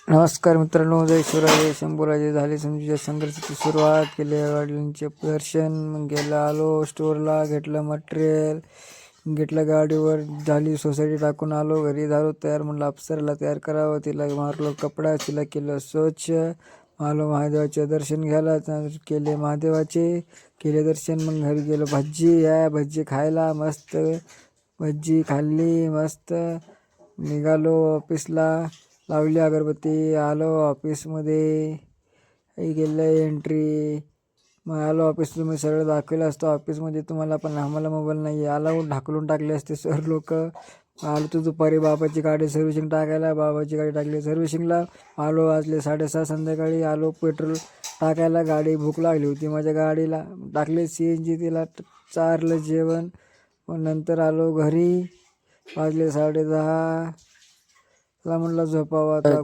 नमस्कार मित्रांनो, जय शिवराजे शंभूराजे. झाली संजूच्या संघर्षाची सुरुवात केली. गाडीचे दर्शन, मग गेला आलो स्टोअरला, घेतलं मटेरियल, घेतलं गाडीवर, झाली सोसायटी टाकून आलो. घरी झालो तयार, म्हणलं अप्सराला तयार करावं. तिला मारलो कपडा, तिला केलं स्वच्छ. आलो महादेवाचे दर्शन घ्यायला, केले महादेवाचे, केले दर्शन. मग घरी गेलो, भज्जी खायला. मस्त भज्जी खाल्ली, मस्त निघालो ऑफिसला. लावली अगरबत्ती, आलो ऑफिसमध्ये, गेलं एंट्री. मग आलो ऑफिस. तुम्ही सगळं दाखवलं असतं ऑफिसमध्ये तुम्हाला, पण आम्हाला मोबाईल नाही आला. ढाकलून टाकले असते सर लोक. आलो तर दुपारी बाबाची गाडी सर्व्हिसिंग टाकायला, बाबाची गाडी टाकली सर्व्हिसिंगला. आलो, वाजले 6:30 संध्याकाळी. आलो पेट्रोल टाकायला, गाडी भूक लागली होती माझ्या गाडीला, टाकले CNG, तिला चारलं जेवण. मग नंतर आलो घरी, वाजले 10:30. ला म्हणलं झोपावं आता.